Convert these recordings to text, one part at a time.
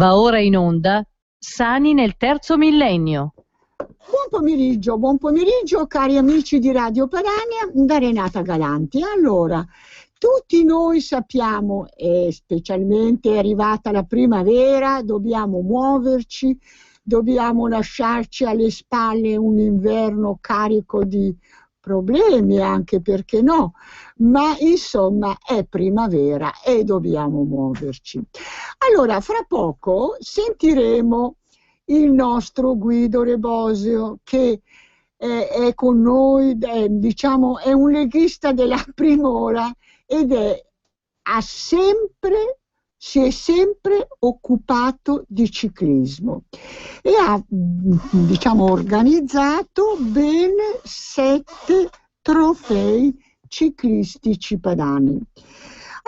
Va ora in onda Sani nel terzo millennio. Buon pomeriggio cari amici di Radio Padania da Renata Galanti. Allora, tutti noi sappiamo, e specialmente è arrivata la primavera, dobbiamo muoverci, dobbiamo lasciarci alle spalle un inverno carico di problemi, anche perché no, ma insomma è primavera e dobbiamo muoverci. Allora, fra poco sentiremo il nostro Guido Rebosio che è con noi, diciamo, è un leghista della prima ora ed si è sempre occupato di ciclismo e ha, diciamo, organizzato ben 7 trofei ciclistici padani.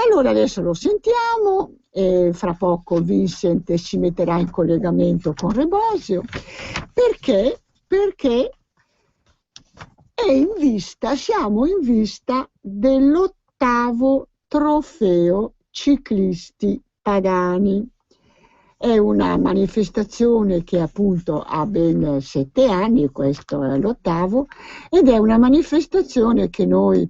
Allora adesso lo sentiamo e fra poco Vincent si metterà in collegamento con Rebosio perché siamo in vista dell'8º trofeo ciclisti padani. È una manifestazione che appunto ha ben 7 anni, questo è l'8º, ed è una manifestazione che noi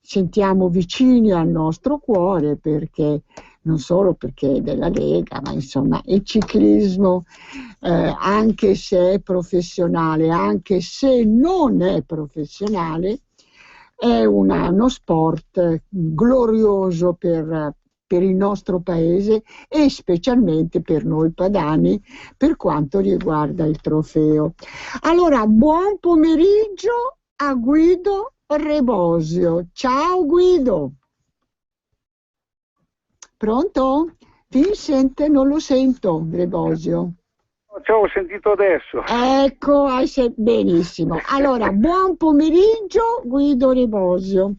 sentiamo vicini al nostro cuore perché non solo perché è della Lega, ma insomma il ciclismo, anche se è professionale, anche se non è professionale, è uno sport glorioso per il nostro paese e specialmente per noi padani per quanto riguarda il trofeo. Allora, buon pomeriggio a Guido Rebosio. Ciao Guido. Pronto? Vincent, non lo sento, Rebosio. Ciao, ho sentito adesso. Ecco, benissimo. Allora, buon pomeriggio Guido Rebosio.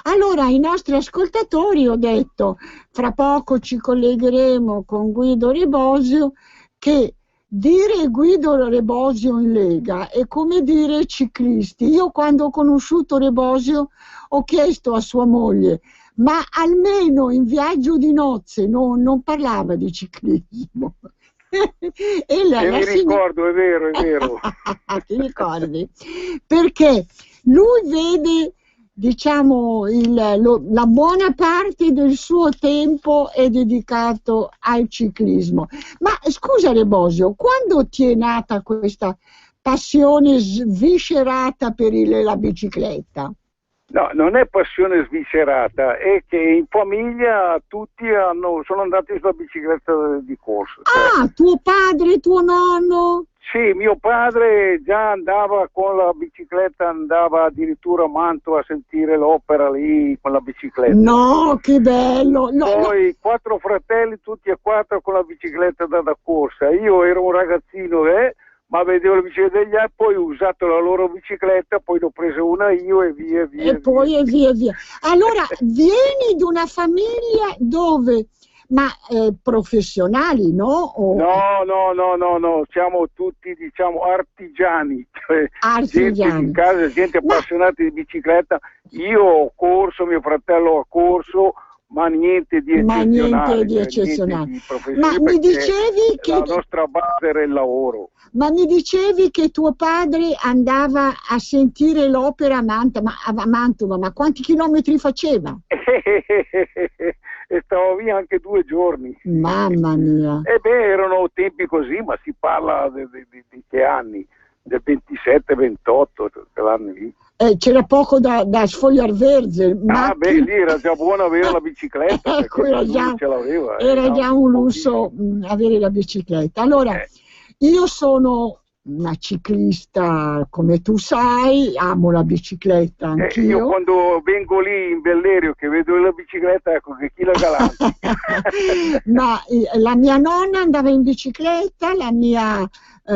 Allora, ai nostri ascoltatori ho detto, fra poco ci collegheremo con Guido Rebosio, che dire Guido Rebosio in Lega è come dire ciclisti. Io quando ho conosciuut Rebosio ho chiesto a sua moglie, ma almeno in viaggio di nozze non parlava di ciclismo. E mi ricordo, è vero. Ti ricordi? Perché lui vede, diciamo, la buona parte del suo tempo è dedicato al ciclismo. Ma scusa Rebosio, quando ti è nata questa passione sviscerata per la bicicletta? No, non è passione sviscerata, è che in famiglia tutti sono andati sulla bicicletta di corsa. Ah, tuo padre, tuo nonno? Sì, mio padre già andava con la bicicletta, andava addirittura a Mantova a sentire l'opera lì con la bicicletta. No, che bello! Poi 4 fratelli, tutti e 4 con la bicicletta da corsa. Io ero un ragazzino, ma vedevo la bicicletta degli altri, poi ho usato la loro bicicletta, poi l'ho presa una io e via. Via. Allora, vieni di una famiglia dove, ma professionali, no? No, siamo tutti, diciamo, artigiani. Gente di casa, gente appassionata di bicicletta. Io ho corso, mio fratello ha corso, ma niente di eccezionale. Ma mi dicevi che la nostra base era il lavoro. Ma mi dicevi che tuo padre andava a sentire l'opera a Mantova, ma quanti chilometri faceva? E stavo via anche 2 giorni. Mamma mia. Erano tempi così, ma si parla di che anni? Del 27-28, quell'anno lì. C'era poco da sfogliar verde. Lì era già buono avere la bicicletta. Ecco, era già un lusso avere la bicicletta. Allora, io sono una ciclista, come tu sai, amo la bicicletta anch'io. Io quando vengo lì in Bellerio che vedo la bicicletta, ecco che chi la Galanti. Ma la mia nonna andava in bicicletta, la mia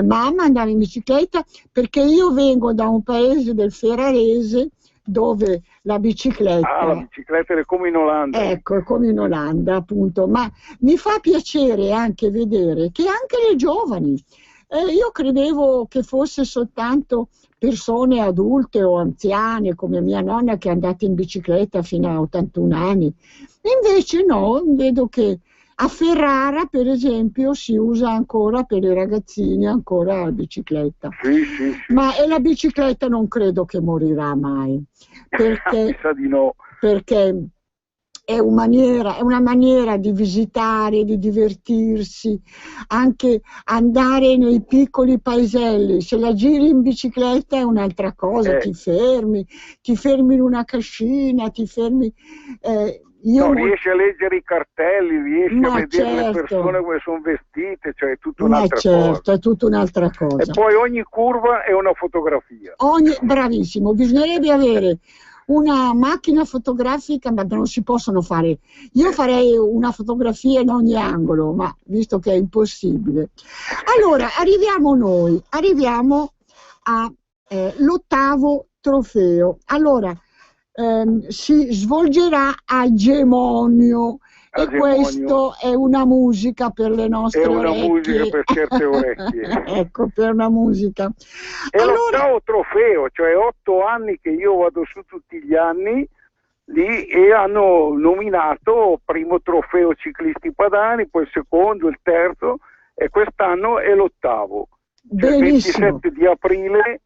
mamma andava in bicicletta, perché io vengo da un paese del Ferrarese dove la bicicletta... la bicicletta è come in Olanda. Ecco, è come in Olanda, appunto. Ma mi fa piacere anche vedere che anche le giovani, io credevo che fosse soltanto persone adulte o anziane come mia nonna che è andata in bicicletta fino a 81 anni, invece no, vedo che A Ferrara, per esempio, si usa ancora per i ragazzini ancora la bicicletta. Sì. Ma la bicicletta non credo che morirà mai, perché, sa di no. perché è una maniera di visitare, di divertirsi, anche andare nei piccoli paeselli. Se la giri in bicicletta è un'altra cosa, ti fermi in una cascina, ti fermi. Riesci a leggere i cartelli, riesci a vedere le persone come sono vestite, cioè è tutta un'altra cosa. È tutta un'altra cosa. E poi ogni curva è una fotografia. Bravissimo, bisognerebbe avere una macchina fotografica, ma non si possono fare. Io farei una fotografia in ogni angolo, ma visto che è impossibile. Allora, arriviamo all'ottavo trofeo. Allora, si svolgerà a Gemonio. E questo è una musica per le nostre orecchie. È una musica per certe orecchie. Ecco, per una musica. È l'ottavo trofeo, cioè 8 anni che io vado su tutti gli anni lì e hanno nominato primo trofeo ciclisti padani, poi il secondo, il terzo e quest'anno è l'ottavo. Cioè, il 27 di aprile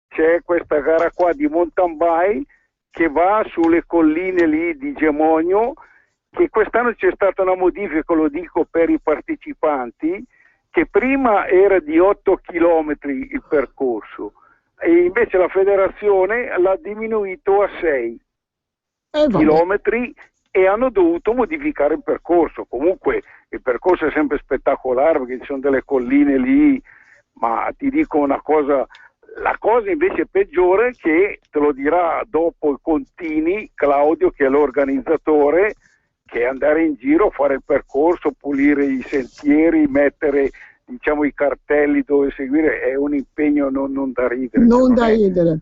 c'è questa gara qua di mountain bike che va sulle colline lì di Gemonio, che quest'anno c'è stata una modifica, lo dico per i partecipanti, che prima era di 8 chilometri il percorso e invece la federazione l'ha diminuito a 6 chilometri e hanno dovuto modificare il percorso. Comunque il percorso è sempre spettacolare perché ci sono delle colline lì, ma ti dico una cosa, la cosa invece peggiore che te lo dirà dopo il Contini, Claudio, che è l'organizzatore, che andare in giro, fare il percorso, pulire i sentieri, mettere diciamo i cartelli dove seguire, è un impegno non da ridere. Non da ridere.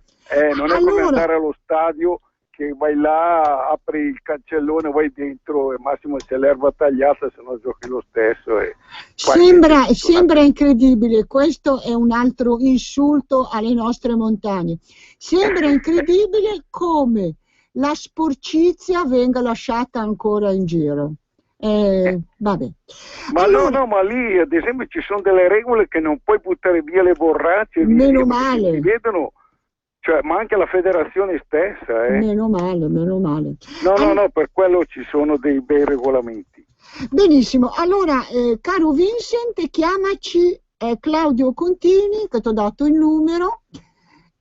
Non è come andare allo stadio che vai là, apri il cancellone, vai dentro e massimo c'è l'erba tagliata, se no giochi lo stesso. Sembra incredibile, questo è un altro insulto alle nostre montagne. Sembra incredibile come la sporcizia venga lasciata ancora in giro. Vabbè. Ma allora, ma lì ad esempio ci sono delle regole che non puoi buttare via le borracce, meno male. Si vedono, cioè, ma anche la federazione stessa. Meno male. No, per quello ci sono dei bei regolamenti. Benissimo, allora caro Vincent, chiamaci Claudio Contini, che ti ho dato il numero.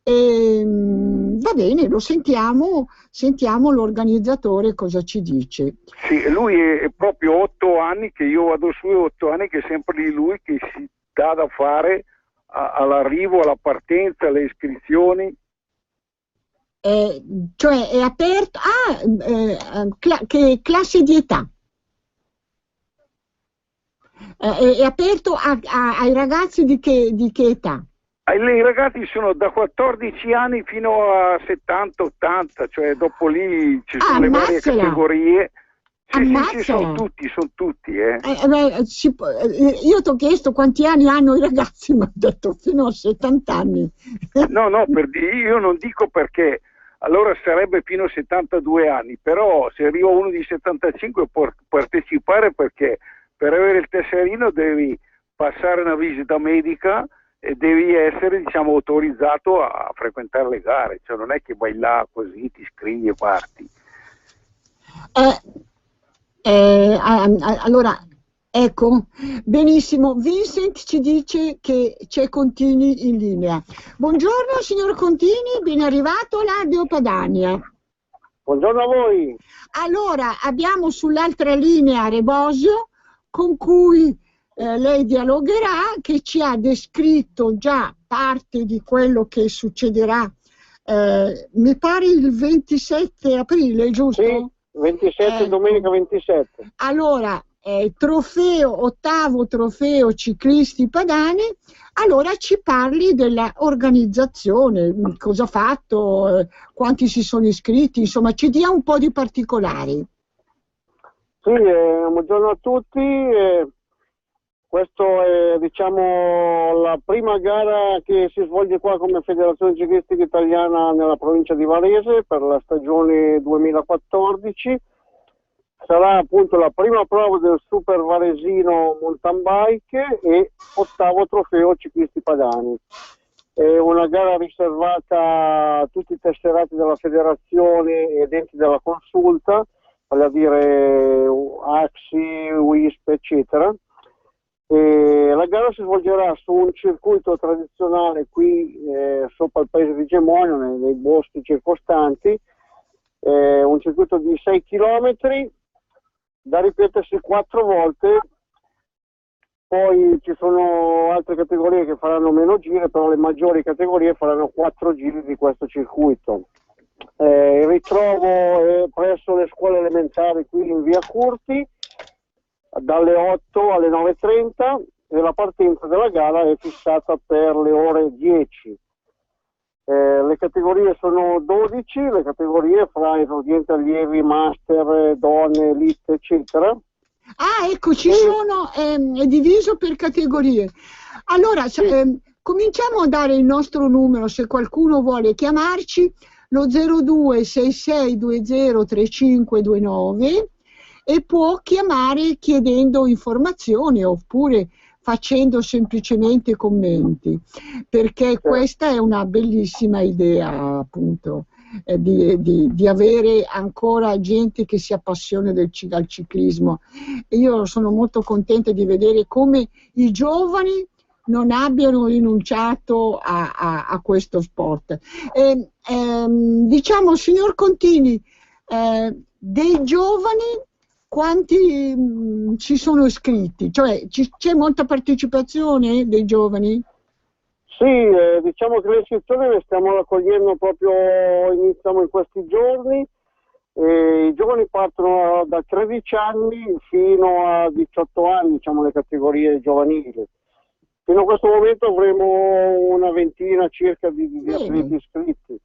Va bene, lo sentiamo l'organizzatore cosa ci dice. Sì, lui è proprio 8 anni che io vado su, 8 anni che è sempre di lui che si dà da fare all'arrivo, alla partenza, alle iscrizioni. Cioè è aperto, che classe di età? È aperto ai ragazzi di che età? I ragazzi sono da 14 anni fino a 70-80, cioè dopo lì ci sono le varie categorie. Sì, sono tutti. Io ti ho chiesto quanti anni hanno i ragazzi, mi ha detto fino a 70 anni. No, io non dico perché, allora sarebbe fino a 72 anni, però se arriva uno di 75 può partecipare perché per avere il tesserino devi passare una visita medica e devi essere, diciamo, autorizzato a frequentare le gare, cioè non è che vai là così, ti iscrivi e parti. Allora, ecco, benissimo, Vincent ci dice che c'è Contini in linea. Buongiorno signor Contini, ben arrivato a Radio Padania. Buongiorno a voi. Allora, abbiamo sull'altra linea Rebosio, con cui lei dialogherà, che ci ha descritto già parte di quello che succederà, mi pare il 27 aprile, giusto? Sì, 27, domenica 27. Allora, ottavo trofeo ciclisti padani, allora ci parli dell'organizzazione, cosa ha fatto, quanti si sono iscritti, insomma ci dia un po' di particolari. Sì, buongiorno a tutti. Questo è, diciamo, la prima gara che si svolge qua come Federazione Ciclistica Italiana nella provincia di Varese per la stagione 2014. sarà appunto la prima prova del Super Varesino Mountain Bike e 8º trofeo ciclisti padani. È una gara riservata a tutti i tesserati della federazione ed enti della consulta, vale a dire AXI, WISP, eccetera. E la gara si svolgerà su un circuito tradizionale qui sopra il paese di Gemonio, nei boschi circostanti, un circuito di 6 km da ripetersi 4 volte. Poi ci sono altre categorie che faranno meno giri, però le maggiori categorie faranno 4 giri di questo circuito. Il ritrovo è presso le scuole elementari qui in via Curti dalle 8 alle 9:30 e la partenza della gara è fissata per le ore 10. Le categorie sono 12, le categorie fra esordienti, allievi, master, donne, elite, eccetera. Ah, ecco, ci sono, è diviso per categorie. Allora, Sì. Cominciamo a dare il nostro numero se qualcuno vuole chiamarci, lo 0266203529, e può chiamare chiedendo informazioni oppure facendo semplicemente commenti, perché questa è una bellissima idea, appunto, di avere ancora gente che si appassiona al ciclismo. Io sono molto contenta di vedere come i giovani non abbiano rinunciato a questo sport. Diciamo, signor Contini, dei giovani quanti ci sono iscritti? Cioè c'è molta partecipazione dei giovani? Sì, diciamo che le iscrizioni le stiamo raccogliendo proprio, iniziamo in questi giorni. I giovani partono da 13 anni fino a 18 anni, diciamo le categorie giovanili. Fino a questo momento avremo una ventina circa di atleti iscritti,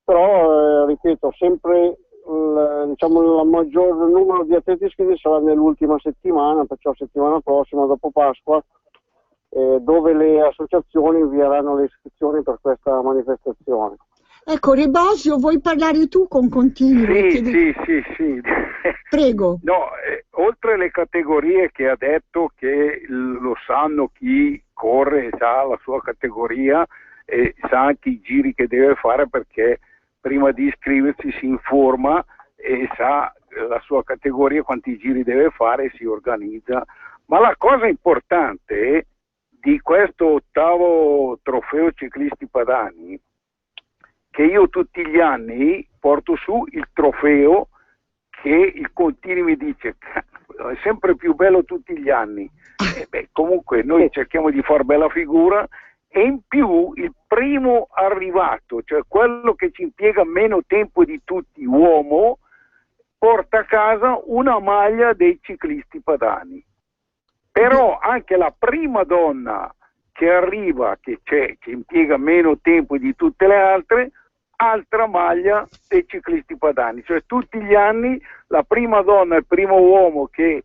però ripeto, sempre diciamo, il maggior numero di atleti iscritti sarà nell'ultima settimana, perciò settimana prossima, dopo Pasqua, dove le associazioni invieranno le iscrizioni per questa manifestazione. Ecco, Rebosio, vuoi parlare tu con Contini? Sì. Prego. No, oltre alle categorie che ha detto, che lo sanno chi corre, sa la sua categoria e sa anche i giri che deve fare, perché prima di iscriversi si informa e sa la sua categoria, quanti giri deve fare e si organizza. Ma la cosa importante di questo 8º trofeo ciclisti padani, che io tutti gli anni porto su il trofeo che il Contini mi dice è sempre più bello tutti gli anni. Comunque noi cerchiamo di far bella figura, e in più il primo arrivato, cioè quello che ci impiega meno tempo di tutti, uomo, porta a casa una maglia dei ciclisti padani. Però anche la prima donna che arriva, che impiega meno tempo di tutte le altre, altra maglia dei ciclisti padani. Cioè tutti gli anni la prima donna e il primo uomo che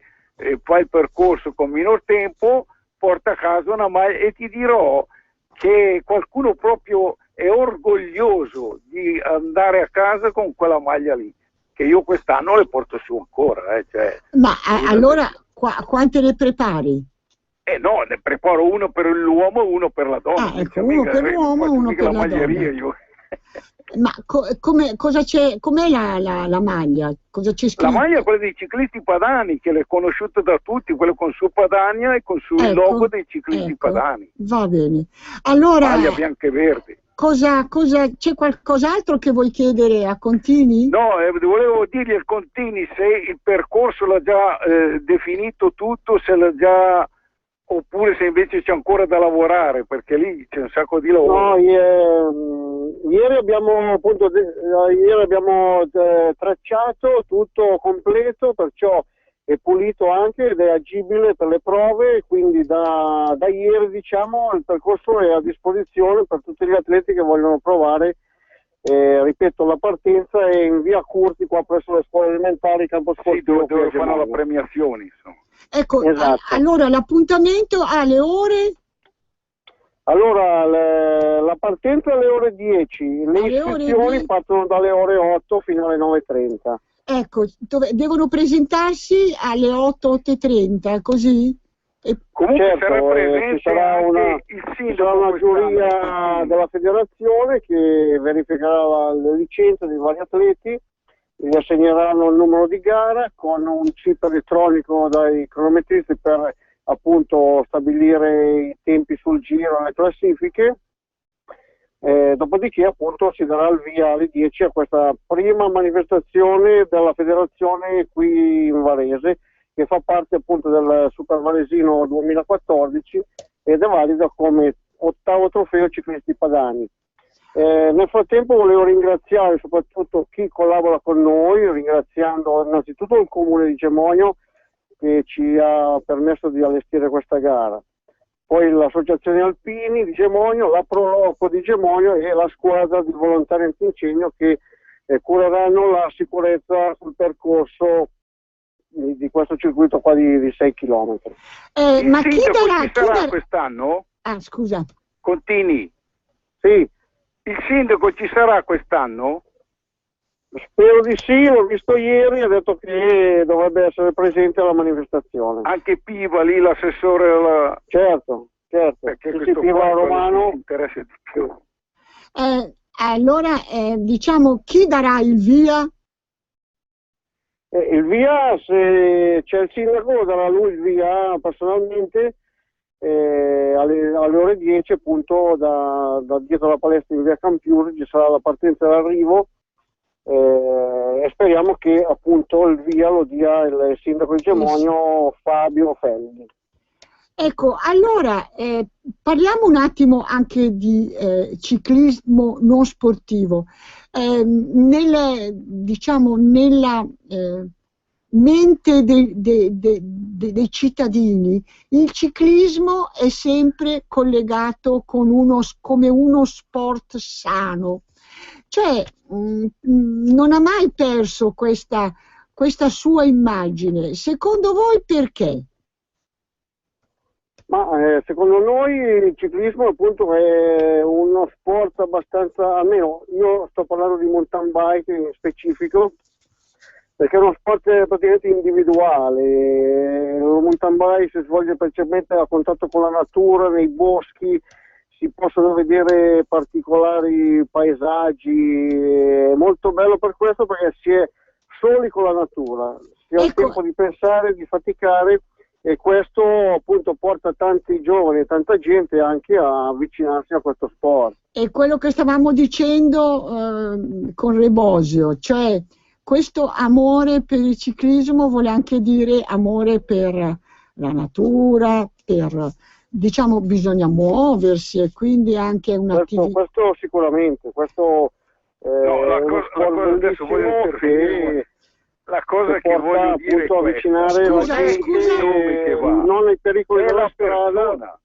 fa il percorso con minor tempo porta a casa una maglia, e ti dirò che qualcuno proprio è orgoglioso di andare a casa con quella maglia lì, che io quest'anno le porto su ancora. Ma allora quante ne prepari? No, ne preparo uno per l'uomo e uno per la donna. Ecco, uno per l'uomo e uno per la donna. Io. Ma com'è la maglia? Cosa c'è scritto? La maglia è quella dei ciclisti padani, che è conosciuta da tutti, quello con su Padania e con su il logo dei ciclisti padani. Va bene. Allora, maglia bianca e verde. C'è qualcos'altro che vuoi chiedere a Contini? No, volevo dirgli al Contini se il percorso l'ha già definito tutto, se l'ha già, oppure se invece c'è ancora da lavorare, perché lì c'è un sacco di lavoro. No, ieri abbiamo tracciato tutto completo, perciò è pulito anche ed è agibile per le prove, quindi da ieri, diciamo, il percorso è a disposizione per tutti gli atleti che vogliono provare. Ripeto, la partenza è in via Curti, qua presso le scuole elementari, campo sportivo, dove fanno la premiazione, insomma. Ecco, esatto. Allora l'appuntamento alle ore? Allora, la partenza alle ore 10, le iscrizioni partono dalle ore 8 fino alle 9:30. Ecco, devono presentarsi alle 8, 8:30, così? Comunque certo, sarà presente ci sarà una giuria della federazione che verificherà le licenze dei vari atleti, gli assegneranno il numero di gara con un chip elettronico dai cronometristi per appunto stabilire i tempi sul giro e le classifiche. Dopodiché appunto si darà il via alle 10 a questa prima manifestazione della federazione qui in Varese, che fa parte appunto del Super Varesino 2014 ed è valida come 8º trofeo ciclisti padani. Nel frattempo volevo ringraziare soprattutto chi collabora con noi, ringraziando innanzitutto il comune di Gemonio che ci ha permesso di allestire questa gara, poi l'associazione Alpini di Gemonio, la Proloco di Gemonio e la squadra di volontari antincendio che cureranno la sicurezza sul percorso di questo circuito qua di 6 km. Ma chi sarà quest'anno? Ah, scusa. Contini. Sì. Il sindaco ci sarà quest'anno? Spero di sì, l'ho visto ieri, ha detto che dovrebbe essere presente alla manifestazione. Anche Piva lì, l'assessore... Certo. Perché sì, Piva Romano mi interessa di più. Allora, diciamo, chi darà il via? Il via, se c'è il sindaco, darà lui il via personalmente alle ore 10 appunto da dietro la palestra in via Campiuri ci sarà la partenza dall'arrivo e speriamo che appunto il via lo dia il sindaco di Gemonio Fabio Felli. Ecco, allora parliamo un attimo anche di ciclismo non sportivo. Diciamo, nella mente dei cittadini il ciclismo è sempre collegato come uno sport sano, cioè non ha mai perso questa sua immagine. Secondo voi perché? Ma secondo noi il ciclismo appunto è uno sport abbastanza, almeno io sto parlando di mountain bike in specifico, perché è uno sport praticamente individuale. Il mountain bike si svolge principalmente a contatto con la natura, nei boschi, si possono vedere particolari paesaggi, è molto bello per questo perché si è soli con la natura, si ha il tempo di pensare, di faticare, e questo appunto porta tanti giovani e tanta gente anche a avvicinarsi a questo sport. È quello che stavamo dicendo con Rebosio, cioè questo amore per il ciclismo vuole anche dire amore per la natura, diciamo bisogna muoversi e quindi anche un'attività. Questo sicuramente, questo la cosa adesso voglio intervenire. La cosa che voglio dire è avvicinare la gente, non ai pericoli della strada,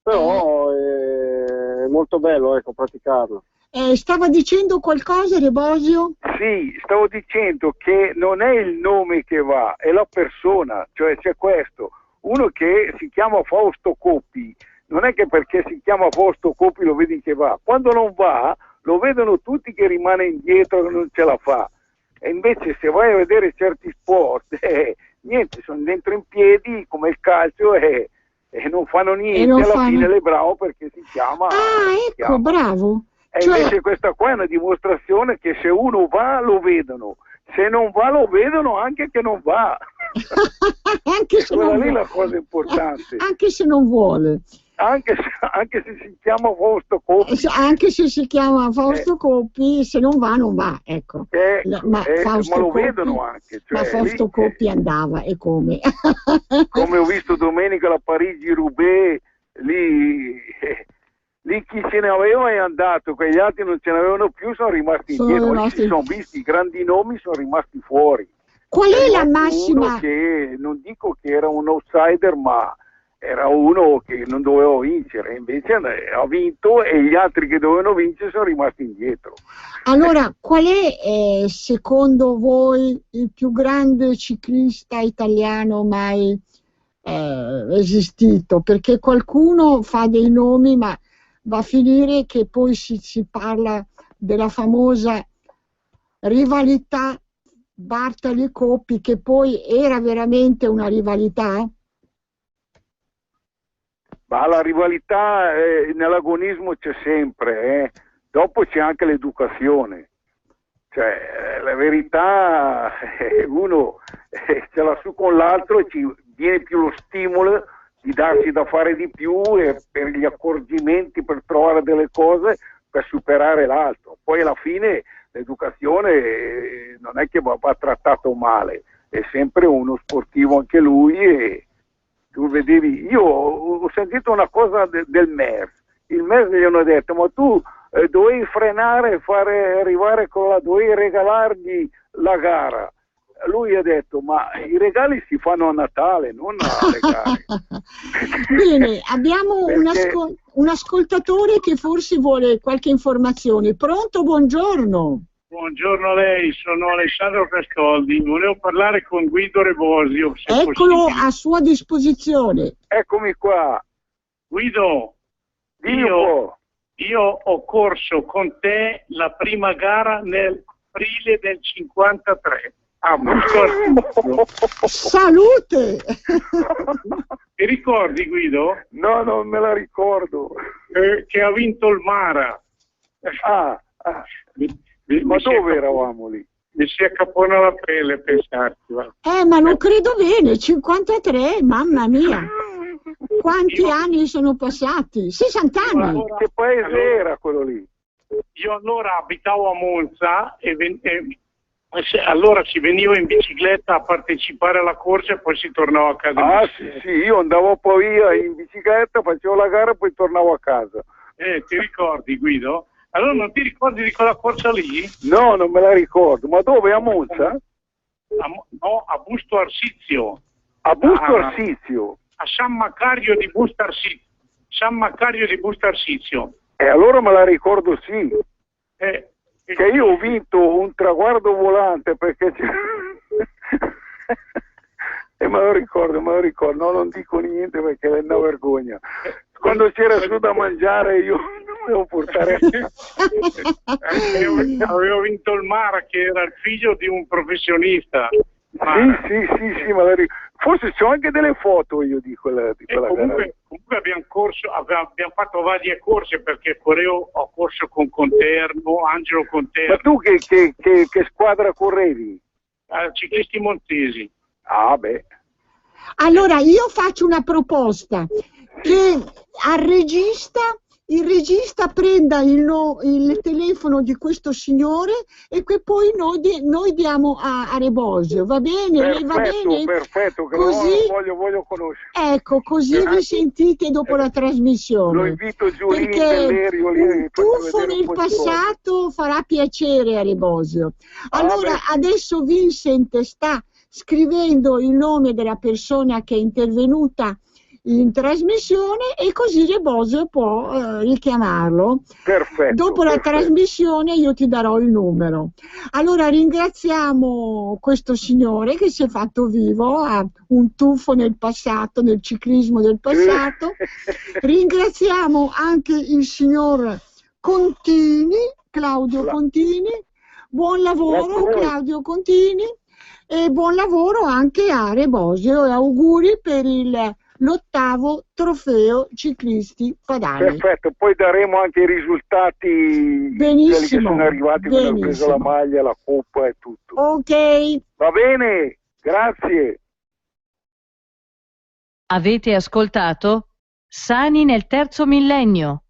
però è molto bello praticarlo. Stava dicendo qualcosa Rebosio? Sì, stavo dicendo che non è il nome che va, è la persona, cioè c'è questo, uno che si chiama Fausto Coppi, non è che perché si chiama Fausto Coppi lo vedi che va, quando non va lo vedono tutti che rimane indietro, che non ce la fa. E invece se vai a vedere certi sport, niente, sono dentro in piedi come il calcio e non fanno niente, alla fine le bravo perché si chiama... ecco, bravo. E invece questa qua è una dimostrazione che se uno va lo vedono, se non va lo vedono anche che non va. Anche se quella non lì è la cosa importante. Anche se non vuole. Anche se si chiama Fausto Coppi. Anche se si chiama Fausto Coppi, se non va, non va, ecco. Ma lo vedono anche. Cioè, ma Fausto Coppi andava, e come? Come ho visto domenica la Parigi-Roubaix, lì chi ce ne aveva è andato, quegli altri non ce ne avevano più, sono rimasti indietro. Si sono visti, i grandi nomi sono rimasti fuori. Qual è la massima? Uno che non dico che era un outsider, ma era uno che non doveva vincere, invece ha vinto e gli altri che dovevano vincere sono rimasti indietro. Allora, qual è secondo voi il più grande ciclista italiano mai esistito, perché qualcuno fa dei nomi, ma va a finire che poi si parla della famosa rivalità Bartali-Coppi, che poi era veramente una rivalità? Ma la rivalità nell'agonismo c'è sempre, dopo c'è anche l'educazione. Cioè, la verità, uno ce l'ha su con l'altro e ci viene più lo stimolo di darsi da fare di più e per gli accorgimenti, per trovare delle cose, per superare l'altro. Poi alla fine l'educazione non è che va trattato male, è sempre uno sportivo anche lui e tu vedevi, io ho sentito una cosa del MERS, il MERS gli hanno detto ma tu dovevi frenare, fare arrivare dovevi regalargli la gara. Lui ha detto ma i regali si fanno a Natale, non alle gare. Bene, abbiamo un ascoltatore che forse vuole qualche informazione. Pronto, buongiorno. Buongiorno a lei, sono Alessandro Castoldi, volevo parlare con Guido Rebosio. Eccolo a sua disposizione. Eccomi qua. Guido, io ho corso con te la prima gara nell'aprile del 53. Salute! Ti ricordi, Guido? No, non me la ricordo. Che ha vinto il Mara. Ma dove eravamo lì? Mi si accapona la pelle pensarci. Ma lo credo bene, 53, mamma mia. Quanti anni sono passati? 60 anni. Che paese era quello lì? Io allora abitavo a Monza e allora si veniva in bicicletta a partecipare alla corsa e poi si tornava a casa. Sì, io andavo poi via in bicicletta, facevo la gara e poi tornavo a casa. Ti ricordi, Guido? Allora non ti ricordi di quella corsa lì? No, non me la ricordo. Ma dove? A Monza? No, a Busto Arsizio. A Busto Arsizio? A San Macario di Busto Arsizio. San Macario di Busto Arsizio. Allora me la ricordo, sì. Che io ho vinto un traguardo volante perché e me lo ricordo, no, non dico niente perché è una vergogna. Quando c'era su da mangiare io dovevo portare avevo vinto il Mara, che era il figlio di un professionista. Sì, ma forse c'ho anche delle foto io di quella comunque abbiamo fatto varie corse, perché ho corso con Conterno, Angelo Conterno. Ma tu che squadra correvi? Ciclisti Montesi. Beh. Allora io faccio una proposta, che il regista prenda il telefono di questo signore e che poi noi diamo a Rebosio, va bene? Va bene? Perfetto, che così, voglio conoscere. Ecco, così vi sentite dopo la trasmissione. Lo invito giù lì in perché Bellerio, un tuffo nel passato farà piacere a Rebosio. Allora, adesso Vincent sta scrivendo il nome della persona che è intervenuta in trasmissione e così Rebosio può richiamarlo. Perfetto. Dopo la trasmissione io ti darò il numero. Allora ringraziamo questo signore che si è fatto vivo, ha un tuffo nel passato, nel ciclismo del passato. Ringraziamo anche il signor Contini, Claudio Contini. Buon lavoro Claudio Contini e buon lavoro anche a Rebosio e auguri per l'8° trofeo ciclisti padani. Perfetto, poi daremo anche i risultati. Quelli che sono arrivati, che hanno preso la maglia, la coppa e tutto. Ok. Va bene, grazie. Avete ascoltato Sani nel terzo millennio.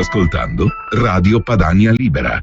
ascoltando Radio Padania Libera.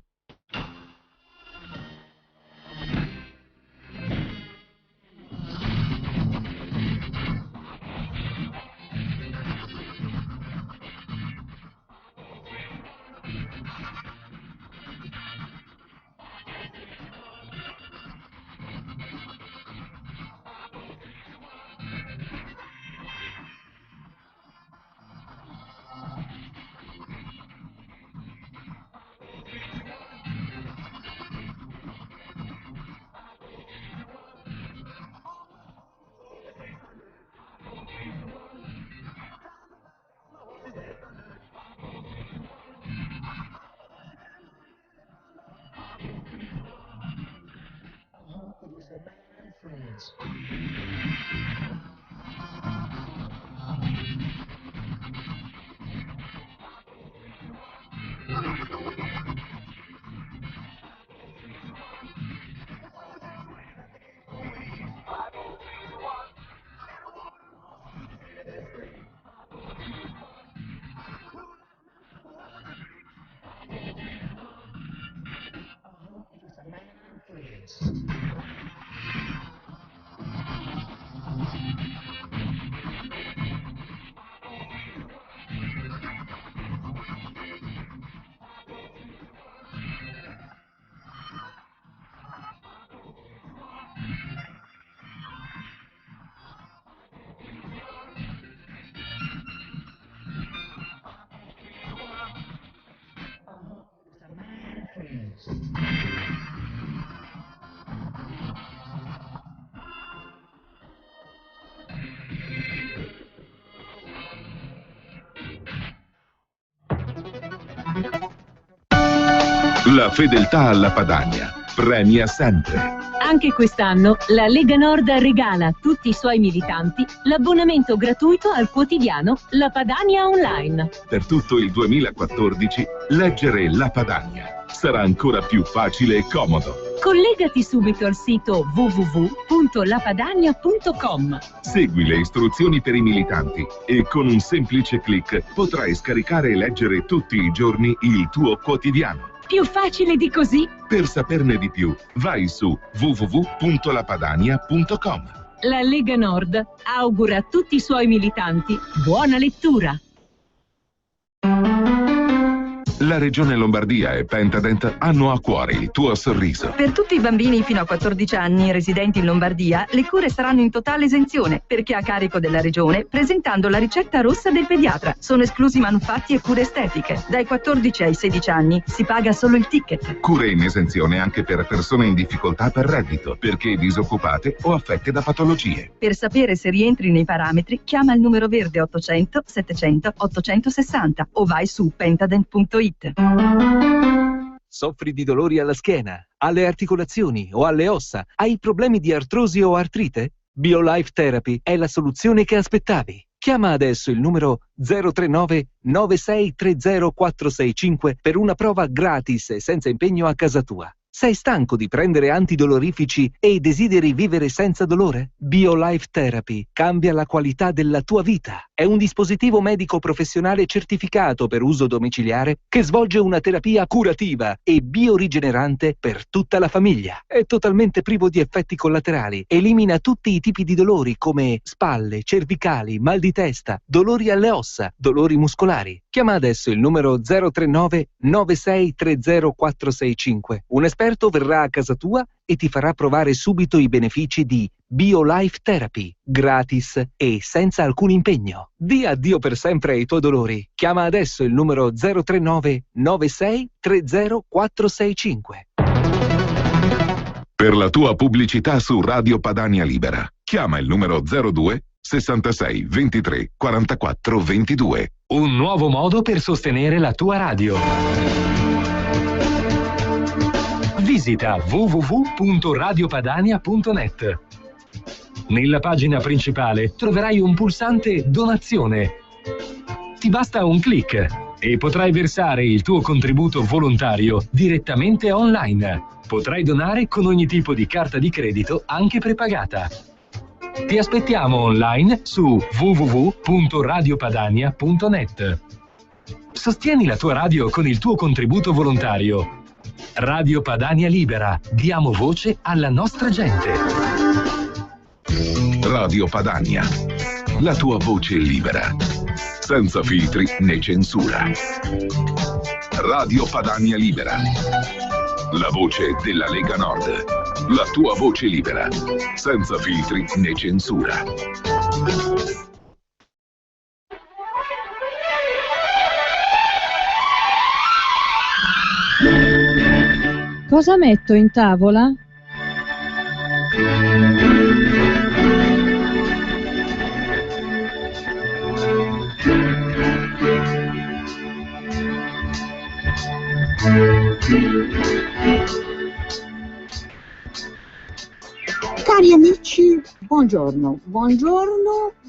La fedeltà alla Padania premia sempre. Anche quest'anno la Lega Nord regala a tutti i suoi militanti l'abbonamento gratuito al quotidiano La Padania Online. Per tutto il 2014 leggere La Padania sarà ancora più facile e comodo. Collegati subito al sito www.lapadania.com. Segui le istruzioni per i militanti e con un semplice clic potrai scaricare e leggere tutti i giorni il tuo quotidiano. Più facile di così? Per saperne di più, vai su www.lapadania.com. La Lega Nord augura a tutti i suoi militanti buona lettura. La Regione Lombardia e Pentadent hanno a cuore il tuo sorriso. Per tutti i bambini fino a 14 anni residenti in Lombardia, le cure saranno in totale esenzione, perché a carico della Regione, presentando la ricetta rossa del pediatra. Sono esclusi manufatti e cure estetiche. Dai 14 ai 16 anni si paga solo il ticket. Cure in esenzione anche per persone in difficoltà per reddito, perché disoccupate o affette da patologie. Per sapere se rientri nei parametri, chiama il numero verde 800 700 860 o vai su pentadent.it. Soffri di dolori alla schiena, alle articolazioni o alle ossa? Hai problemi di artrosi o artrite? BioLife Therapy è la soluzione che aspettavi. Chiama adesso il numero 039 9630 465 per una prova gratis e senza impegno a casa tua. Sei stanco di prendere antidolorifici e desideri vivere senza dolore? BioLife Therapy cambia la qualità della tua vita. È un dispositivo medico professionale certificato per uso domiciliare che svolge una terapia curativa e biorigenerante per tutta la famiglia. È totalmente privo di effetti collaterali. Elimina tutti i tipi di dolori come spalle, cervicali, mal di testa, dolori alle ossa, dolori muscolari. Chiama adesso il numero 039 9630 465. Un esperto verrà a casa tua e ti farà provare subito i benefici di BioLife Therapy, gratis e senza alcun impegno. Di addio per sempre ai tuoi dolori. Chiama adesso il numero 039 9630 465. Per la tua pubblicità su Radio Padania Libera, chiama il numero 02 66 23 44 22. Un nuovo modo per sostenere la tua radio. Visita www.radiopadania.net. Nella pagina principale troverai un pulsante Donazione. Ti basta un clic e potrai versare il tuo contributo volontario direttamente online. Potrai donare con ogni tipo di carta di credito, anche prepagata. Ti aspettiamo online su www.radiopadania.net. Sostieni la tua radio con il tuo contributo volontario. Radio Padania Libera. Diamo voce alla nostra gente. Radio Padania. La tua voce libera. Senza filtri né censura. Radio Padania Libera. La voce della Lega Nord. La tua voce libera. Senza filtri né censura. Cosa metto in tavola? Cari amici, buongiorno.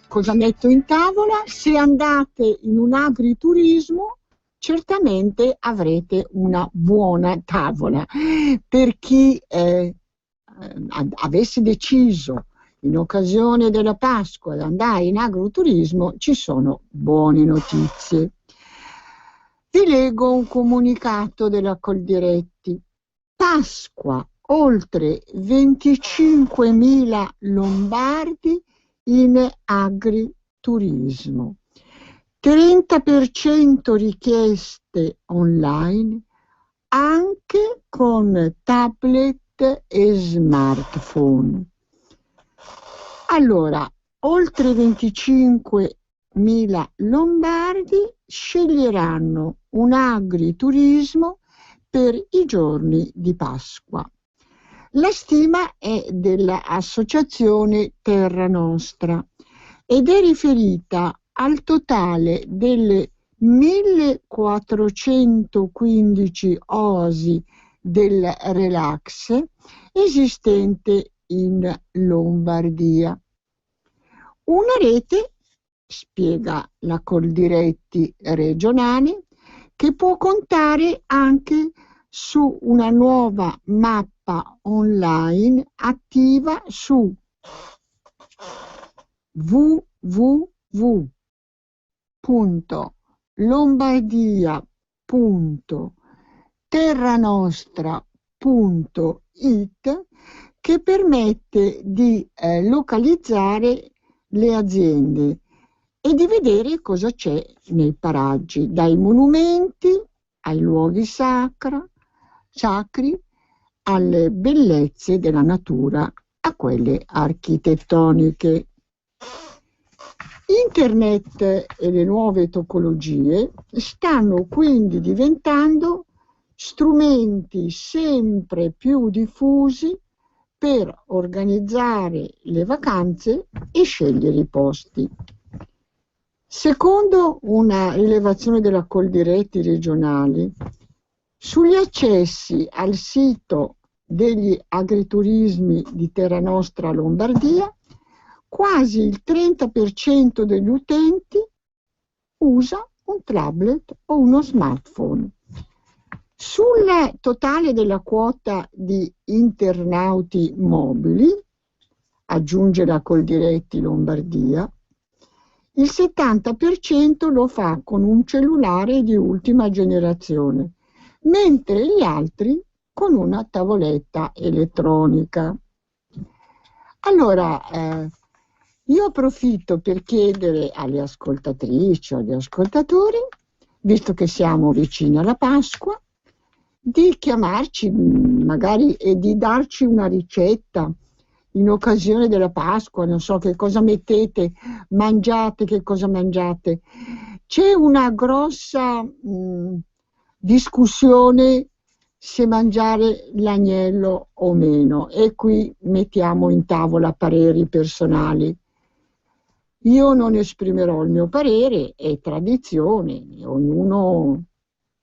Cosa metto in tavola? Se andate in un agriturismo, certamente avrete una buona tavola. Per chi avesse deciso in occasione della Pasqua di andare in agriturismo, ci sono buone notizie. Vi leggo un comunicato della Coldiretti. Pasqua, oltre 25.000 lombardi in agriturismo. 30% richieste online, anche con tablet e smartphone. Allora, oltre 25.000 lombardi sceglieranno un agriturismo per i giorni di Pasqua. La stima è dell'associazione Terra Nostra ed è riferita al totale delle 1415 oasi del relax esistente in Lombardia. Una rete, spiega la Coldiretti regionale, che può contare anche su una nuova mappa online attiva su www.lombardia.terranostra.it, che permette di localizzare le aziende e di vedere cosa c'è nei paraggi, dai monumenti ai luoghi sacri, alle bellezze della natura, a quelle architettoniche. Internet e le nuove tecnologie stanno quindi diventando strumenti sempre più diffusi per organizzare le vacanze e scegliere i posti. Secondo una rilevazione della Coldiretti regionali, sugli accessi al sito degli agriturismi di Terra Nostra Lombardia, quasi il 30% degli utenti usa un tablet o uno smartphone. Sul totale della quota di internauti mobili, aggiunge la Coldiretti Lombardia, il 70% lo fa con un cellulare di ultima generazione, mentre gli altri con una tavoletta elettronica. Allora, io approfitto per chiedere alle ascoltatrici o agli ascoltatori, visto che siamo vicini alla Pasqua, di chiamarci magari e di darci una ricetta in occasione della Pasqua, non so che cosa mettete, mangiate, che cosa mangiate. C'è una grossa discussione se mangiare l'agnello o meno, e qui mettiamo in tavola pareri personali. Io non esprimerò il mio parere, è tradizione, ognuno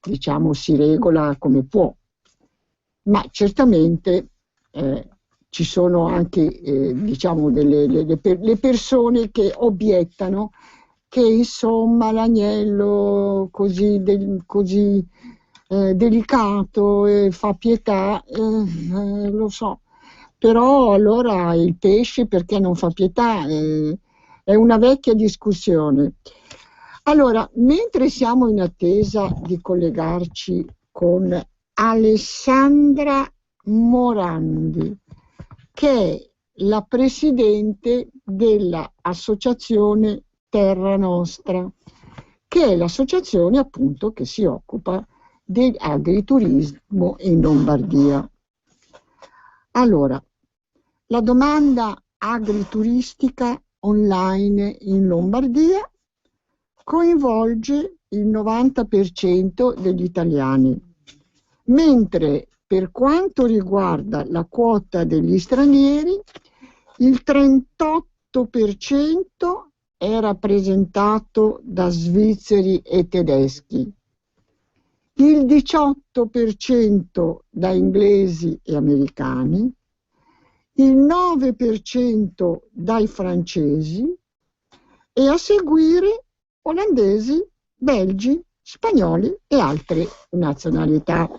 diciamo si regola come può, ma certamente ci sono anche diciamo le persone che obiettano che insomma l'agnello così delicato fa pietà, lo so, però allora il pesce perché non fa pietà? È una vecchia discussione. Allora, mentre siamo in attesa di collegarci con Alessandra Morandi, che è la presidente dell'associazione Terra Nostra, che è l'associazione appunto che si occupa di agriturismo in Lombardia. Allora, la domanda agrituristica online in Lombardia coinvolge il 90% degli italiani, mentre per quanto riguarda la quota degli stranieri, il 38% è rappresentato da svizzeri e tedeschi, il 18% da inglesi e americani, il 9% dai francesi e a seguire olandesi, belgi, spagnoli e altre nazionalità.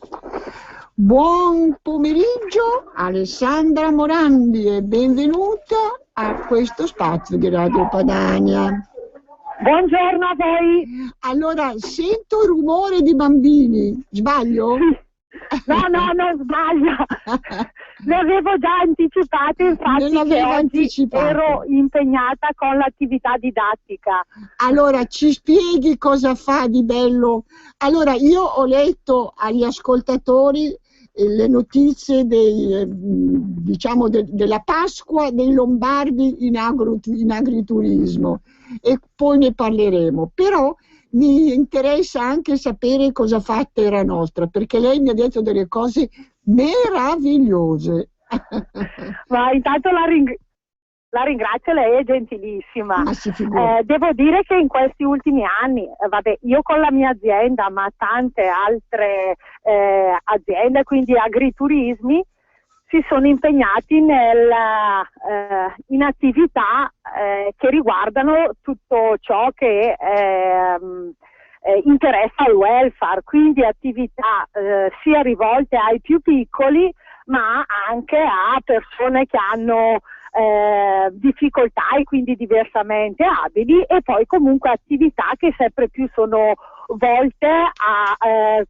Buon pomeriggio Alessandra Morandi e benvenuta a questo spazio di Radio Padania. Buongiorno a voi. Allora, sento rumore di bambini, sbaglio? No, non sbaglio. Le avevo già anticipate, infatti che oggi ero impegnata con l'attività didattica. Allora, ci spieghi cosa fa di bello? Allora, io ho letto agli ascoltatori le notizie della Pasqua dei Lombardi in agriturismo e poi ne parleremo, però mi interessa anche sapere cosa fa Terra Nostra, perché lei mi ha detto delle cose meravigliose. Ma intanto la ringrazio, lei è gentilissima. Devo dire che in questi ultimi anni, io con la mia azienda, ma tante altre aziende, quindi agriturismi, si sono impegnati in attività che riguardano tutto ciò che interessa il welfare, quindi attività sia rivolte ai più piccoli, ma anche a persone che hanno difficoltà e quindi diversamente abili, e poi comunque attività che sempre più sono volte a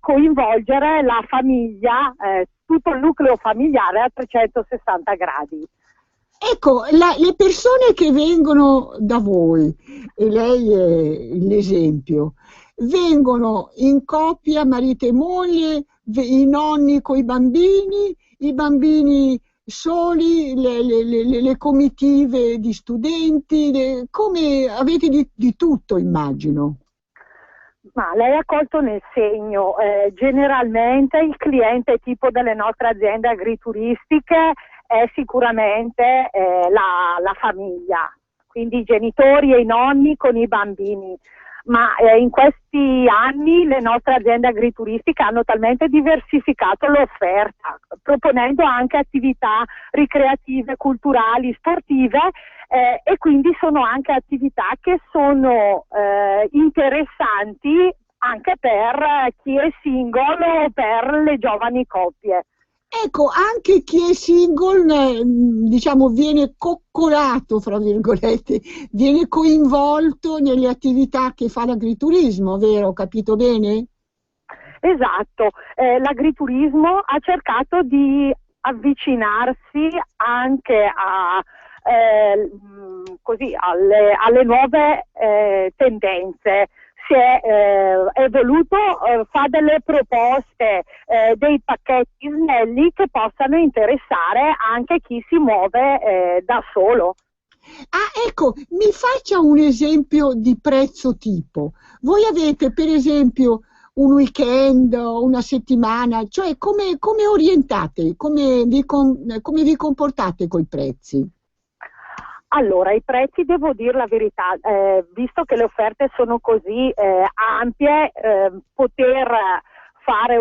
coinvolgere la famiglia, tutto il nucleo familiare a 360 gradi. Ecco, le persone che vengono da voi, e lei è l'esempio, vengono in coppia, marito e moglie, i nonni con i bambini soli, le comitive di studenti, come avete di tutto, immagino. Ma lei ha colto nel segno. Generalmente il cliente tipo delle nostre aziende agrituristiche è sicuramente la famiglia, quindi i genitori e i nonni con i bambini. Ma in questi anni le nostre aziende agrituristiche hanno talmente diversificato l'offerta, proponendo anche attività ricreative, culturali, sportive, e quindi sono anche attività che sono interessanti anche per chi è single o per le giovani coppie. Ecco, anche chi è single, diciamo, viene coccolato, fra virgolette, viene coinvolto nelle attività che fa l'agriturismo, vero? Ho capito bene? Esatto, l'agriturismo ha cercato di avvicinarsi anche alle nuove tendenze. Si è evoluto, fa delle proposte, dei pacchetti snelli che possano interessare anche chi si muove da solo. Ah, ecco, mi faccia un esempio di prezzo tipo. Voi avete per esempio un weekend, una settimana, cioè come orientate, come vi comportate coi prezzi? Allora, i prezzi, devo dire la verità, visto che le offerte sono così ampie, poter fare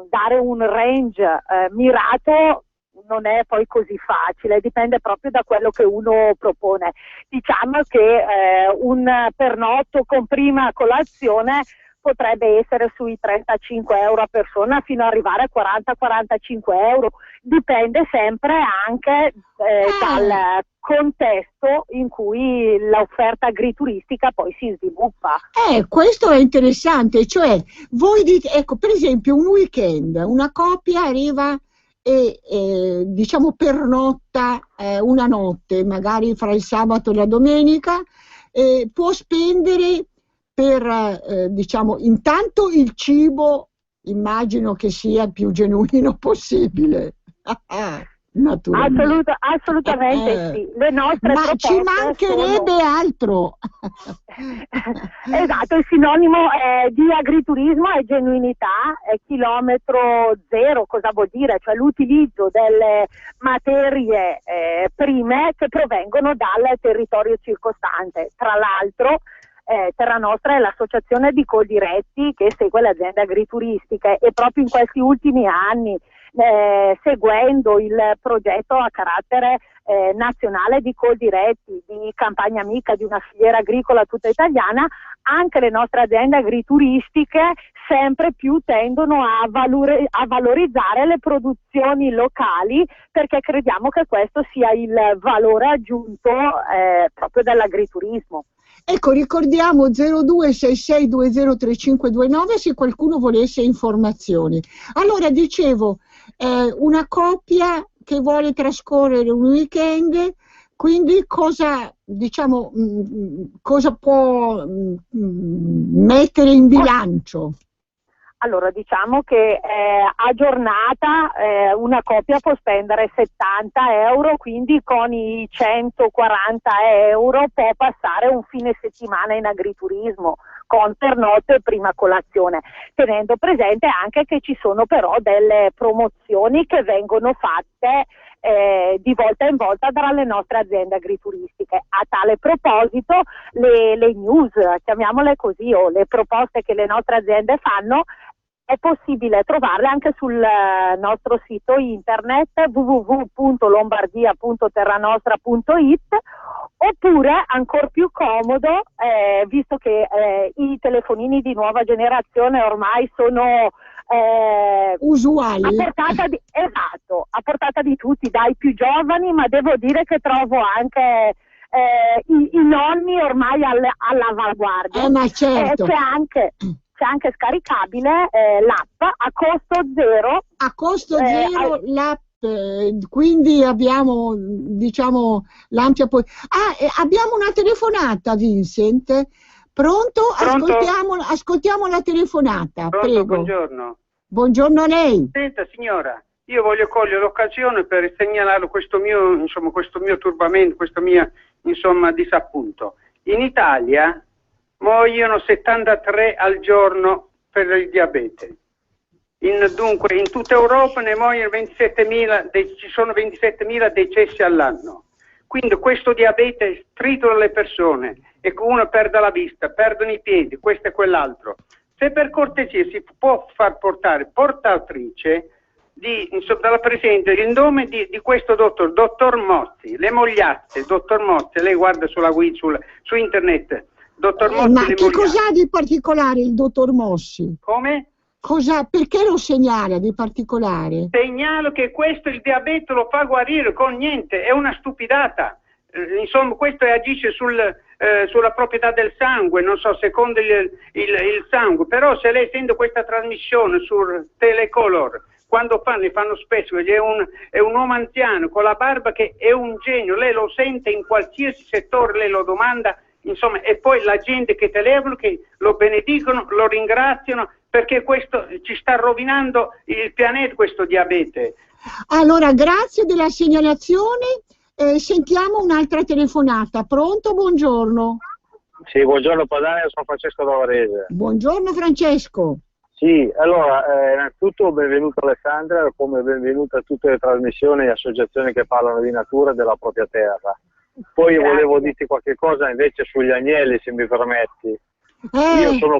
dare un range mirato non è poi così facile, dipende proprio da quello che uno propone. Diciamo che un pernotto con prima colazione potrebbe essere sui 35 euro a persona fino ad arrivare a 40-45 euro, dipende sempre anche dal contesto in cui l'offerta agrituristica poi si sviluppa. Questo è interessante, cioè voi dite, ecco, per esempio un weekend, una coppia arriva e diciamo pernotta una notte, magari fra il sabato e la domenica, può spendere per diciamo intanto il cibo, immagino che sia il più genuino possibile. Assolutamente sì. Le nostre ma ci mancherebbe altro. Esatto, il sinonimo di agriturismo è genuinità, è chilometro zero. Cosa vuol dire? Cioè l'utilizzo delle materie prime che provengono dal territorio circostante. Tra l'altro Terra Nostra è l'associazione di Coldiretti che segue le aziende agrituristiche, e proprio in questi ultimi anni, seguendo il progetto a carattere nazionale di Coldiretti, di Campagna Amica, di una filiera agricola tutta italiana, anche le nostre aziende agrituristiche sempre più tendono a valorizzare le produzioni locali, perché crediamo che questo sia il valore aggiunto proprio dell'agriturismo. Ecco, ricordiamo 0266203529 se qualcuno volesse informazioni. Allora, dicevo, una coppia che vuole trascorrere un weekend, quindi cosa può mettere in bilancio? Allora, diciamo che a giornata una coppia può spendere 70 euro, quindi con i 140 euro può passare un fine settimana in agriturismo, con pernotte e prima colazione, tenendo presente anche che ci sono però delle promozioni che vengono fatte di volta in volta dalle nostre aziende agrituristiche. A tale proposito le news, chiamiamole così, o le proposte che le nostre aziende fanno, è possibile trovarle anche sul nostro sito internet www.lombardia.terranostra.it, oppure, ancora più comodo, visto che i telefonini di nuova generazione ormai sono usuali, a portata di tutti, dai più giovani, ma devo dire che trovo anche i nonni ormai all'avanguardia. Ma certo. C'è anche scaricabile l'app a costo zero. A costo zero l'app, quindi abbiamo, diciamo, l'ampia abbiamo una telefonata, Vincent. Pronto? Ascoltiamo la telefonata. Pronto, prego. Buongiorno. Buongiorno a lei. Senta signora, io voglio cogliere l'occasione per segnalare questo mio turbamento, questo mio disappunto. In Italia muoiono 73 al giorno per il diabete. Dunque in tutta Europa ne muoiono 27.000, ci sono 27.000 decessi all'anno. Quindi questo diabete tritola le persone e uno perde la vista, perdono i piedi, questo e quell'altro. Se per cortesia si può far portare portatrice dalla Presidente il nome di questo dottor Mozzi, le mogliazze, dottor Mozzi, lei guarda sulla su internet. Dottor Mossi, ma che cos'ha di particolare il dottor Mossi? Come? Perché lo segnala di particolare? Segnalo che questo il diabete lo fa guarire con niente, è una stupidata. Questo agisce sulla proprietà del sangue, non so, secondo il sangue, però se lei sente questa trasmissione sul Telecolor, quando ne fanno spesso, è un uomo anziano con la barba che è un genio, lei lo sente in qualsiasi settore, lei lo domanda, e poi la gente che telefona, che lo benedicono, lo ringraziano, perché questo ci sta rovinando il pianeta, questo diabete. Allora, grazie della segnalazione. Sentiamo un'altra telefonata. Pronto? Buongiorno. Sì, buongiorno Padania, sono Francesco da Varese. Buongiorno Francesco. Sì, allora, innanzitutto benvenuto Alessandra, come benvenuta a tutte le trasmissioni e associazioni che parlano di natura e della propria terra. Poi volevo dirti qualche cosa invece sugli agnelli, se mi permetti. Io sono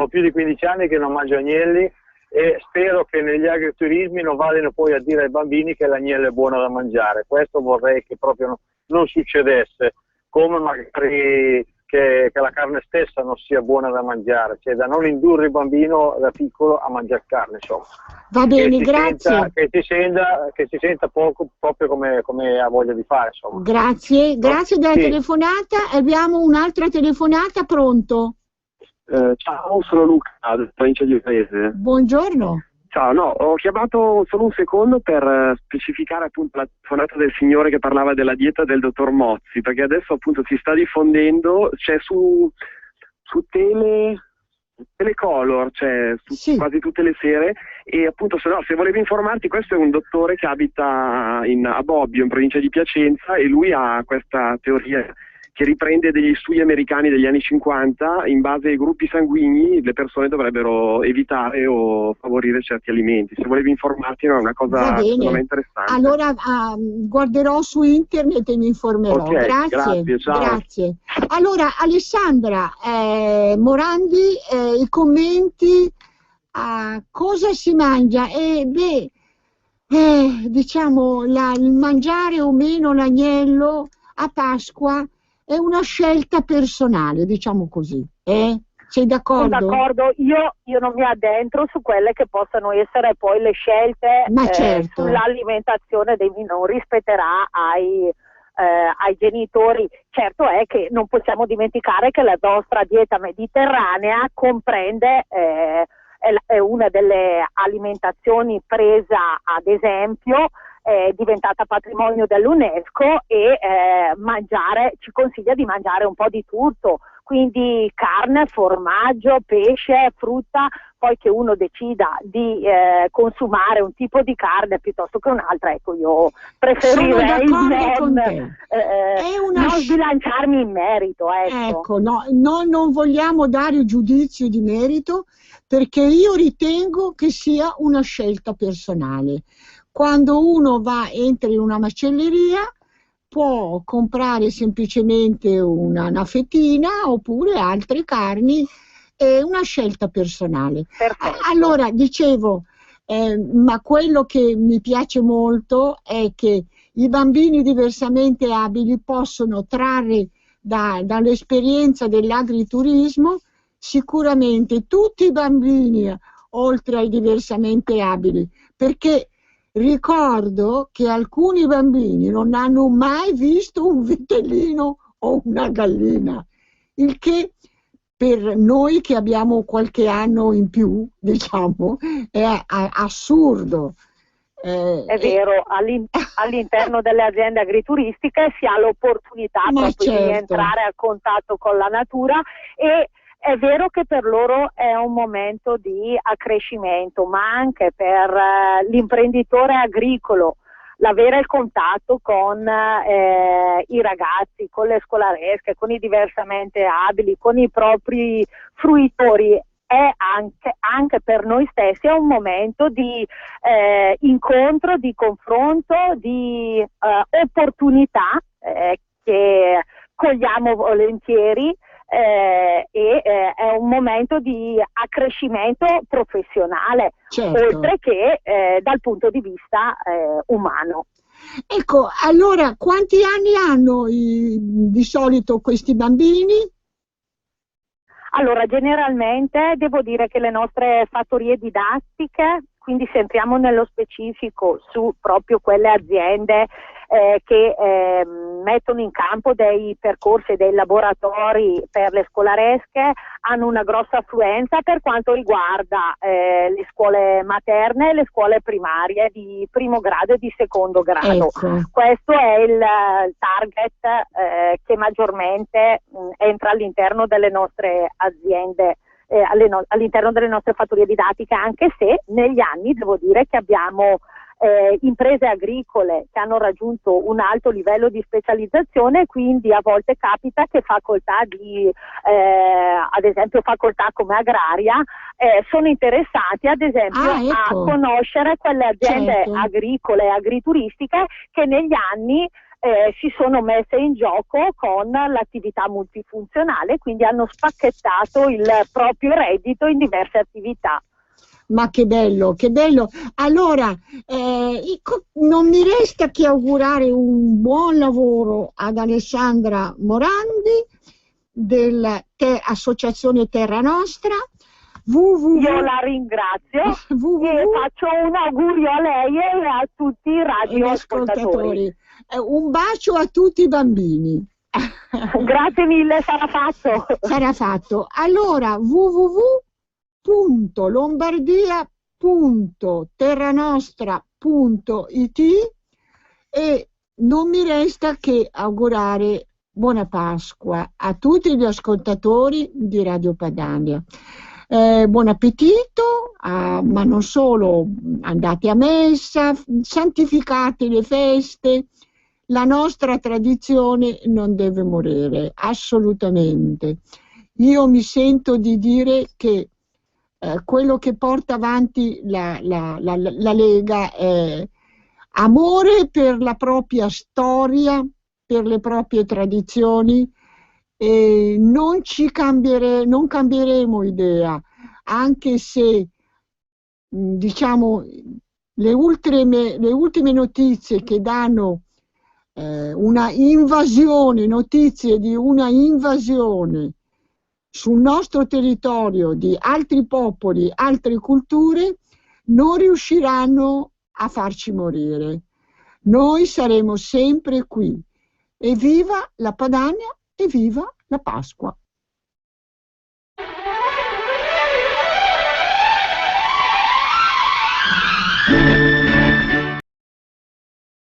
più di 15 anni che non mangio agnelli e spero che negli agriturismi non vadano poi a dire ai bambini che l'agnello è buono da mangiare. Questo vorrei che proprio non succedesse, come magari che che la carne stessa non sia buona da mangiare, cioè da non indurre il bambino da piccolo a mangiare carne, insomma. Va bene, grazie. Che si senta poco, proprio come ha voglia di fare, insomma. Grazie della telefonata. Abbiamo un'altra telefonata, pronto? Ciao, sono Luca, della provincia di Paese. Buongiorno. Ciao, no, ho chiamato solo un secondo per specificare appunto la telefonata del signore che parlava della dieta del dottor Mozzi, perché adesso appunto si sta diffondendo, c'è su Telecolor, cioè su quasi tutte le sere, e appunto se volevi informarti, questo è un dottore che abita a Bobbio, in provincia di Piacenza, e lui ha questa teoria che riprende degli studi americani degli anni 50, in base ai gruppi sanguigni le persone dovrebbero evitare o favorire certi alimenti. Se volevi informarti, è una cosa secondo me interessante. Allora guarderò su internet e mi informerò. Okay, grazie, ciao. Grazie. Allora Alessandra Morandi, i commenti a cosa si mangia? Diciamo il mangiare o meno l'agnello a Pasqua è una scelta personale, diciamo così. Sei d'accordo? Sono d'accordo, io non mi addentro su quelle che possano essere poi le scelte sull'alimentazione dei minori, spetterà ai genitori. Certo è che non possiamo dimenticare che la nostra dieta mediterranea comprende è una delle alimentazioni presa ad esempio, è diventata patrimonio dell'UNESCO e ci consiglia di mangiare un po' di tutto, quindi carne, formaggio, pesce, frutta, poi che uno decida di consumare un tipo di carne piuttosto che un'altra, ecco, io preferirei non sbilanciarmi in merito. Ecco, no, non vogliamo dare giudizio di merito, perché io ritengo che sia una scelta personale. Quando uno entra in una macelleria, può comprare semplicemente una fettina oppure altre carni, è una scelta personale. Allora, dicevo, ma quello che mi piace molto è che i bambini diversamente abili possono trarre dall'esperienza dell'agriturismo sicuramente tutti i bambini, oltre ai diversamente abili, perché ricordo che alcuni bambini non hanno mai visto un vitellino o una gallina, il che per noi che abbiamo qualche anno in più, diciamo, è assurdo. È vero, all'interno delle aziende agrituristiche si ha l'opportunità proprio di entrare a contatto con la natura, e è vero che per loro è un momento di accrescimento, ma anche per l'imprenditore agricolo l'avere il contatto con i ragazzi, con le scolaresche, con i diversamente abili, con i propri fruitori, è anche per noi stessi è un momento di incontro, di confronto, di opportunità che cogliamo volentieri. È un momento di accrescimento professionale, oltre che dal punto di vista umano. Ecco, allora quanti anni hanno di solito questi bambini? Allora, generalmente devo dire che le nostre fattorie didattiche, quindi se entriamo nello specifico su proprio quelle aziende che mettono in campo dei percorsi e dei laboratori per le scolaresche, hanno una grossa affluenza per quanto riguarda le scuole materne e le scuole primarie di primo grado e di secondo grado. Ecco. Questo è il target che maggiormente entra all'interno delle nostre aziende, all'interno delle nostre fattorie didattiche, anche se negli anni devo dire che abbiamo imprese agricole che hanno raggiunto un alto livello di specializzazione, quindi a volte capita che facoltà ad esempio facoltà come agraria sono interessati ad esempio a conoscere quelle aziende agricole e agrituristiche che negli anni si sono messe in gioco con l'attività multifunzionale, quindi hanno spacchettato il proprio reddito in diverse attività. Ma che bello, che bello. Allora, non mi resta che augurare un buon lavoro ad Alessandra Morandi dell'Associazione Terra Nostra. Io la ringrazio e faccio un augurio a lei e a tutti i radioascoltatori. Un bacio a tutti i bambini. Grazie mille, sarà fatto. Sarà fatto. Allora, www.lombardia.terranostra.it, e non mi resta che augurare buona Pasqua a tutti gli ascoltatori di Radio Padania. Buon appetito, ma non solo, andate a messa, santificate le feste. La nostra tradizione non deve morire, assolutamente. Io mi sento di dire che quello che porta avanti la Lega è amore per la propria storia, per le proprie tradizioni, e non cambieremo idea, anche se diciamo le ultime notizie che danno una invasione, notizie di una invasione sul nostro territorio di altri popoli, altre culture, non riusciranno a farci morire. Noi saremo sempre qui. E viva la Padania e viva la Pasqua!